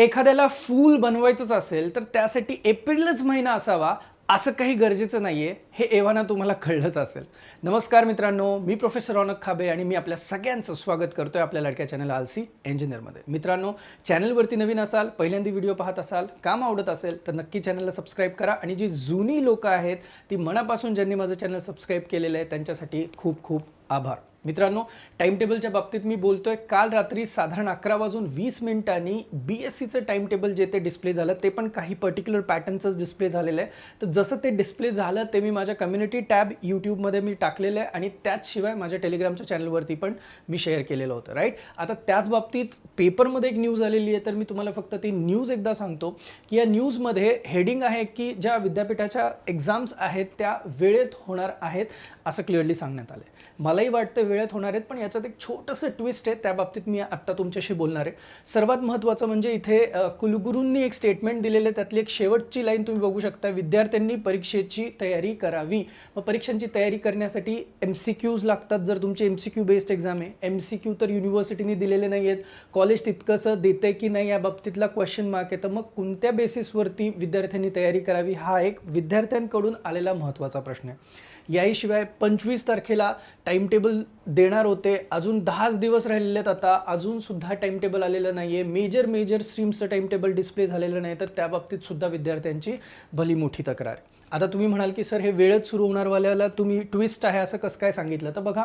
एखाद्याला फूल बनवायचंच असेल तर त्यासाठी एप्रिलच महिना असावा असं काही गरजेचं नाहीये, हे एव्हाना तुम्हाला कळलंच असेल. नमस्कार मित्रांनो, मी प्रोफेसर रौनक खाबे आणि मी आपल्या सगळ्यांचं स्वागत करतोय आपल्या लाडक्या चॅनल आलसी इंजिनियरमध्ये. मित्रांनो, चॅनलवरती नवीन असाल, पहिल्यांदा व्हिडिओ पाहत असाल, काम आवडत असेल तर नक्की चॅनलला सबस्क्राईब करा. आणि जी जुनी लोक आहेत ती मनापासून ज्यांनी माझं चॅनल सबस्क्राईब केलेलं आहे त्यांच्यासाठी खूप खूप आभार. मित्रांनो, टाइम टेबलच्या बाबतीत मी बोलतोय. काल रात्री साधारण 11:20 BSCचं टाइम टेबल जे ते डिस्प्ले झालं, ते पण काही पर्टिक्युलर पॅटर्नचंच डिस्प्ले झालेलं आहे. तर जसं ते डिस्प्ले झालं ते मी माझ्या कम्युनिटी टॅब यूट्यूबमध्ये मी टाकलेलं आहे आणि त्याचशिवाय माझ्या टेलिग्रामच्या चॅनलवरती पण मी शेअर केलेलं होतं. राईट, आता त्याच बाबतीत पेपरमध्ये एक न्यूज आलेली आहे, तर मी तुम्हाला फक्त ती न्यूज एकदा सांगतो की या न्यूजमध्ये हेडिंग आहे की ज्या विद्यापीठाच्या एक्झाम्स आहेत त्या वेळेत होणार आहेत असं क्लिअरली सांगण्यात आलं आहे. मलाही वाटतं वेळेत होणार आहेत, पण याच्यात एक छोटंसं ट्विस्ट आहे, त्या बाबतीत मी आत्ता तुमच्याशी बोलणार आहे. सर्वात महत्त्वाचं म्हणजे इथे कुलगुरूंनी एक स्टेटमेंट दिलेलं आहे. त्यातली एक शेवटची लाईन तुम्ही बघू शकता, विद्यार्थ्यांनी परीक्षेची तयारी करावी. मग परीक्षांची तयारी करण्यासाठी MCQs लागतात. जर तुमची MCQ बेस्ड एक्झाम आहे, MCQ तर युनिव्हर्सिटीने दिलेले नाही आहेत, कॉलेज तितकंसं देते की नाही या बाबतीतला क्वेश्चन मार्क आहे. तर मग कोणत्या बेसिसवरती विद्यार्थ्यांनी तयारी करावी हा एक विद्यार्थ्यांकडून आलेला महत्त्वाचा प्रश्न आहे. याहीशिवाय 25 तारखेला टाइम टेबल देणार होते, अजून 10 दिवस राहिलेले आहेत. आता अजूनसुद्धा टाइम टेबल आलेलं नाही आहे. मेजर स्ट्रीमचं टाइम टेबल डिस्प्ले झालेलं नाही, तर त्या बाबतीत सुद्धा विद्यार्थ्यांची भली मोठी तक्रार आहे. आता तुम्ही म्हणाल की सर हे वेळेत सुरू होणारवाल्याला तुम्ही ट्विस्ट आहे असं कसं काय सांगितलं, तर बघा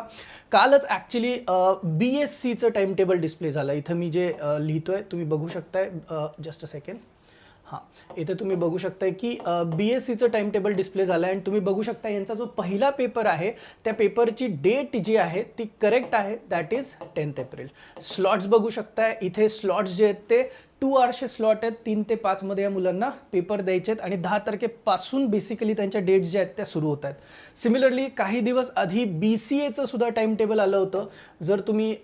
कालच ॲक्च्युली BSCचं टाइम टेबल डिस्प्ले झालं. इथं मी जे लिहितोय तुम्ही बघू शकताय, जस्ट अ सेकंड. हां, इथे तुम्ही बघू शकताय की BSCचं टाइम टेबल डिस्प्ले झालं आहे आणि तुम्ही बघू शकता यांचा जो पहिला पेपर आहे त्या पेपरची डेट जी आहे ती करेक्ट आहे, दॅट इज 10 एप्रिल. स्लॉट्स बघू शकताय, इथे स्लॉट्स जे आहेत ते 2 आवर्सचे स्लॉट आहेत. 3 ते 5 मध्ये या मुलांना पेपर द्यायचे आहेत आणि 10 तारखेपासून बेसिकली त्यांच्या डेट्स ज्या आहेत त्या सुरू होत आहेत. सिमिलरली काही दिवस आधी BCAचं सुद्धा टाइम टेबल आलं होतं. जर तुम्ही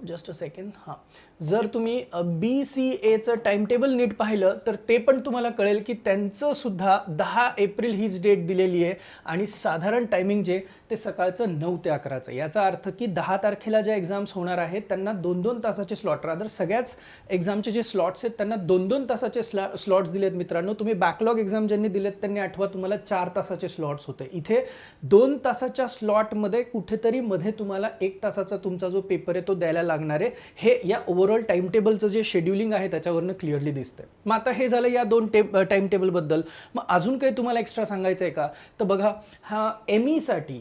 जस्ट अ सेकंड, हां, जर तुम्ही BCAचं टाइम टेबल नीट पाहिलं तर ते पण तुम्हाला कळेल की त्यांचं सुद्धा 10 एप्रिल हीच डेट दिलेली आहे आणि साधारण टायमिंग जे ते सकाळचं 9 ते 11चं. याचा अर्थ की 10 तारखेला ज्या एक्झाम्स होणार आहेत त्यांना 2-2 तासाचे स्लॉट, रादर सगळ्याच एक्झामचे जे स्लॉट्स आहेत त्यांना 2-2 तासाचे स्लॉट्स दिलेत. मित्रांनो, तुम्ही बॅकलॉग एक्झाम ज्यांनी दिलेत त्यांनी आठवा तुम्हाला 4 तासाचे स्लॉट्स होते. इथे 2 तासाच्या स्लॉटमध्ये कुठेतरी मध्ये तुम्हाला 1 तासाचा तुमचा जो पेपर आहे तो द्यायला लागणार आहे. हे या ओव्हरऑल टाइम टेबलचं जे शेड्युलिंग आहे त्याच्यावरनं क्लिअरली दिसतंय. मग आता हे झालं या 2 टाइम टेबलबद्दल. मग अजून काही तुम्हाला एक्स्ट्रा सांगायचं आहे का, तर बघा हा ME साठी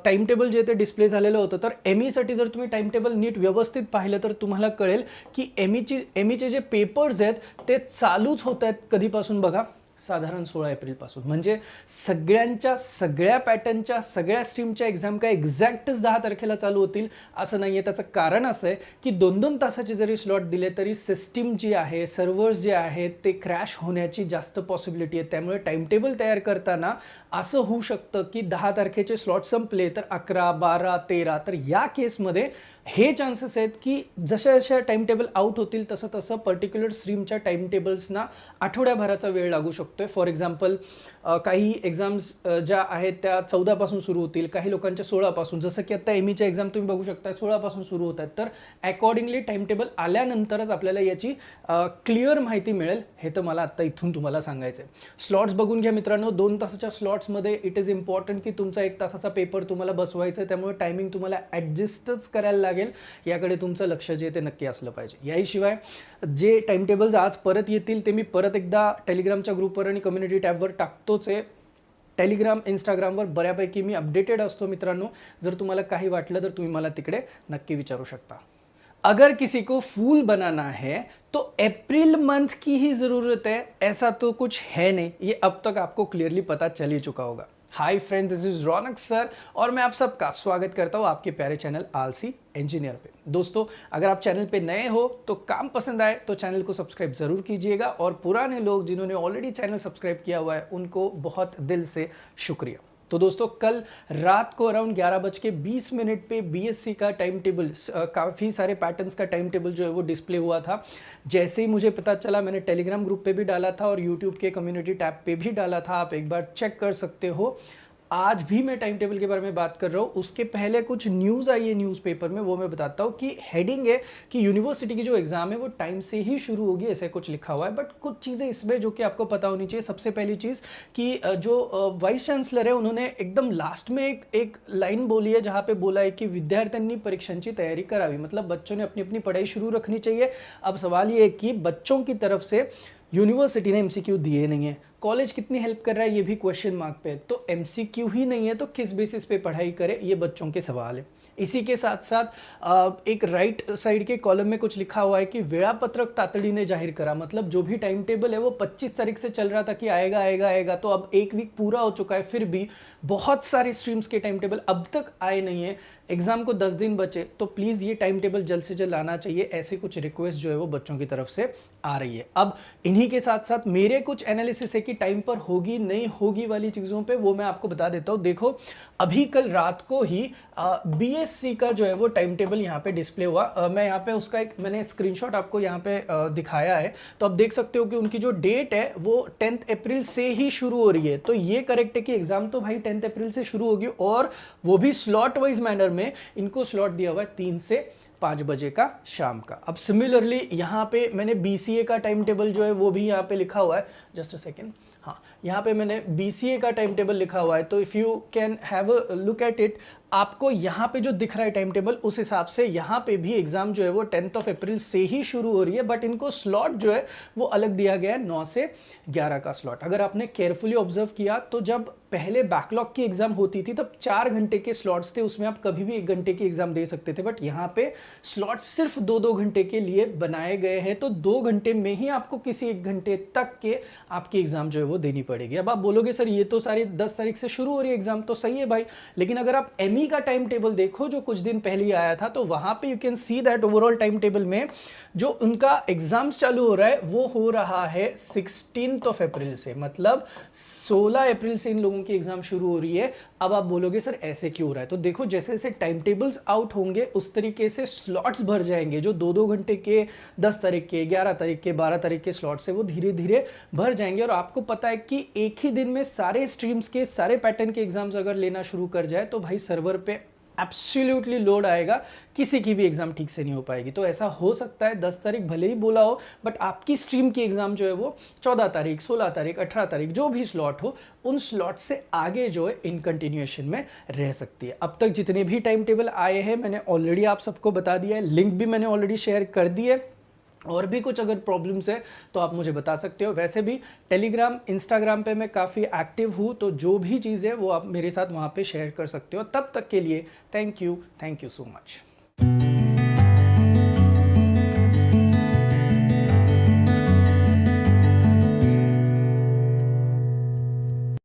टाइम टेबल जे ते डिस्प्ले झालेलं होतं. तर ME साठी जर तुम्ही टाइम टेबल नीट व्यवस्थित पाहिलं तर तुम्हाला कळेल की ME चे जे पेपर्स आहेत ते चालूच होत आहेत कधीपासून, बघा साधारण 16 एप्रिलपासून. म्हणजे सगळ्या पॅटर्नच्या सगळ्या स्ट्रीमच्या एक्झाम काय एक्झॅक्टच 10 तारखेला चालू होतील असं नाही आहे. त्याचं कारण असं आहे की 2-2 तासाचे जरी स्लॉट दिले तरी सिस्टीम जी आहे, सर्व्हर्स जे आहेत ते क्रॅश होण्याची जास्त पॉसिबिलिटी आहे. त्यामुळे टाइम टेबल तयार करताना असं होऊ शकतं की 10 तारखेचे स्लॉट संपले तर 11, 12, 13, तर या केसमध्ये हे चान्सेस आहेत की जशा टाइम टेबल आउट होतील तसं पर्टिक्युलर स्ट्रीमच्या टाइम टेबल्सना आठवड्याभराचा वेळ लागू शकतो. फॉर एक्झाम्पल काही एक्झाम्स ज्या आहेत त्या 14 पासून सुरू होतील, काही लोकांच्या 16 पासून, जसं की आता ME च्या एक्झाम तुम्ही बघू शकता 16 पासून सुरू होत आहेत. तर अकॉर्डिंगली टाइम टेबल आल्यानंतरच आपल्याला याची क्लिअर माहिती मिळेल. हे तर मला आत्ता इथून तुम्हाला सांगायचं आहे. स्लॉट्स बघून घ्या मित्रांनो. 2 तासाच्या स्लॉट्समध्ये इट इज इम्पॉर्टंट की तुमचा 1 तासाचा पेपर तुम्हाला बसवायचा आहे, त्यामुळे टायमिंग तुम्हाला ॲडजस्टच करायला लागेल. याकडे तुमचं लक्ष जे ते नक्की असलं पाहिजे. याशिवाय जे टाइम टेबल्स आज परत येतील ते मी परत एकदा टेलिग्रामच्या ग्रुपवर आणि कम्युनिटी टॅबवर टाकतोच आहे. टेलिग्राम, इंस्टाग्रामवर बऱ्यापैकी मी अपडेटेड असतो मित्रांनो. जर तुम्हाला काही वाटलं तर तुम्ही मला तिकडे नक्की विचारू शकता. अगर किसी को फूल बनाना है तो अप्रैल मंथ की ही ज़रूरत है, ऐसा तो कुछ है नहीं. ये अब तक आपको क्लियरली पता चल ही चुका होगा. Hi friend, this is Raunak sir और मैं आप सबका स्वागत करता हूँ आपके प्यारे चैनल आलसी इंजीनियर पे. दोस्तों, अगर आप चैनल पे नए हो तो काम पसंद आए तो चैनल को सब्सक्राइब ज़रूर कीजिएगा और पुराने लोग जिन्होंने ऑलरेडी चैनल सब्सक्राइब किया हुआ है उनको बहुत दिल से शुक्रिया. तो दोस्तों, कल रात को अराउंड 11:20 पे BSC का टाइम टेबल, काफ़ी सारे पैटर्न्स का टाइम टेबल जो है वो डिस्प्ले हुआ था. जैसे ही मुझे पता चला मैंने टेलीग्राम ग्रुप पे भी डाला था और यूट्यूब के कम्युनिटी टैब पे भी डाला था, आप एक बार चेक कर सकते हो. आज भी मैं टाइम टेबल के बारे में बात कर रहा हूँ। उसके पहले कुछ न्यूज़ आई है न्यूज़पेपर में, वो मैं बताता हूँ कि हेडिंग है कि यूनिवर्सिटी की जो एग्ज़ाम है वो टाइम से ही शुरू होगी, ऐसे कुछ लिखा हुआ है। बट कुछ चीज़ें इसमें जो कि आपको पता होनी चाहिए। सबसे पहली चीज़ कि जो वाइस चांसलर है उन्होंने एकदम लास्ट में एक लाइन बोली है जहाँ पे बोला है कि विद्यार्थ्यांनी परीक्षांची तैयारी करावी, मतलब बच्चों ने अपनी अपनी पढ़ाई शुरू रखनी चाहिए। अब सवाल ये है कि बच्चों की तरफ से यूनिवर्सिटी ने एमसीक्यू दिए नहीं है, कॉलेज कितनी हेल्प कर रहा है ये भी क्वेश्चन मार्क पे है। तो एमसीक्यू ही नहीं है तो किस बेसिस पे पढ़ाई करे, ये बच्चों के सवाल है। इसी के साथ साथ एक राइट साइड के कॉलम में कुछ लिखा हुआ है कि वेळापत्रक तातडीने जाहिर करा, मतलब जो भी टाइम टेबल है वो 25 तारीख से चल रहा था कि आएगा आएगा आएगा, तो अब एक वीक पूरा हो चुका है, फिर भी बहुत सारे स्ट्रीम्स के टाइम टेबल अब तक आए नहीं है। एग्जाम को 10 दिन बचे, तो प्लीज़ ये टाइम टेबल जल्द से जल्द आना चाहिए। ऐसे कुछ रिक्वेस्ट जो है वो बच्चों की तरफ से आ रही है। अब इन्हीं के साथ साथ मेरे कुछ एनालिसिस है कि टाइम पर होगी नहीं होगी वाली चीज़ों पे, वो मैं आपको बता देता हूँ। देखो, अभी कल रात को ही बीएससी का जो है वो टाइम टेबल यहाँ पे डिस्प्ले हुआ। मैं यहाँ पे उसका एक मैंने स्क्रीनशॉट आपको यहाँ पे दिखाया है, तो आप देख सकते हो कि उनकी जो डेट है वो 10 अप्रैल से ही शुरू हो रही है। तो ये करेक्ट है कि एग्जाम तो भाई 10 अप्रैल से शुरू होगी, और वो भी स्लॉट वाइज मैनर में इनको स्लॉट दिया हुआ है 3 से 5 बजे का शाम का। अब सिमिलरली यहाँ पे मैंने बीसीए का टाइम टेबल जो है वो भी यहाँ पे लिखा हुआ है। जस्ट अ सेकेंड, हाँ, यहाँ पे मैंने बीसीए का टाइम टेबल लिखा हुआ है, तो if you can have a look at it, आपको यहाँ पे जो दिख रहा है टाइम टेबल, उस हिसाब से यहाँ पे भी एग्जाम जो है वो 10 अप्रैल से ही शुरू हो रही है। बट इनको स्लॉट जो है वो अलग दिया गया है, 9 से 11 का स्लॉट। अगर आपने केयरफुली ऑब्जर्व किया तो जब पहले बैकलॉग की एग्जाम होती थी तब 4 घंटे के स्लॉट्स थे, उसमें आप कभी भी 1 घंटे की एग्जाम दे सकते थे। बट यहाँ पे स्लॉट सिर्फ 2-2 घंटे के लिए बनाए गए हैं, तो 2 घंटे में ही आपको किसी 1 घंटे तक के आपकी एग्जाम जो है वो देनी पड़ेगी। अब आप बोलोगे सर ये तो सारी 10 तारीख से शुरू हो रही है एग्जाम, तो सही है भाई, लेकिन अगर आप एमई का टाइम टेबल देखो जो कुछ दिन पहले आया था, तो वहां पे you can see that overall time table में जो उनका एग्जाम्स चालू हो रहा है वो हो रहा है 16 अप्रैल से, मतलब 16 अप्रैल से इन लोगों की एग्जाम शुरू हो रही है। अब आप बोलोगे सर ऐसे क्यों हो रहा है, तो देखो जैसे जैसे टाइम टेबल्स आउट होंगे उस तरीके से स्लॉट्स भर जाएंगे। जो 2-2 घंटे के 10 तारीख के, 11 तारीख के, 12 तारीख के स्लॉट्स है वो धीरे धीरे भर जाएंगे। और आपको पता है कि एक ही दिन में सारे स्ट्रीम्स के सारे पैटर्न के एग्जाम्स अगर लेना शुरू कर जाए तो भाई सर्वर पे एब्सोल्युटली लोड आएगा, किसी की भी एग्जाम ठीक से नहीं हो पाएगी। तो ऐसा हो सकता है 10 तारीख भले ही बोला हो, बट आपकी स्ट्रीम की एग्जाम जो है वो 14 तारीख, 16 तारीख, 18 तारीख, जो भी स्लॉट हो उन स्लॉट से आगे जो है इन कंटिन्यूएशन में रह सकती है। अब तक जितने भी टाइम टेबल आए हैं मैंने ऑलरेडी आप सबको बता दिया है, लिंक भी मैंने ऑलरेडी शेयर कर दी है। और भी कुछ अगर प्रॉब्लम्स है तो आप मुझे बता सकते हो। वैसे भी टेलीग्राम, इंस्टाग्राम पे मैं काफ़ी एक्टिव हूँ, तो जो भी चीज़ है वो आप मेरे साथ वहाँ पे शेयर कर सकते हो। तब तक के लिए थैंक यू सो मच।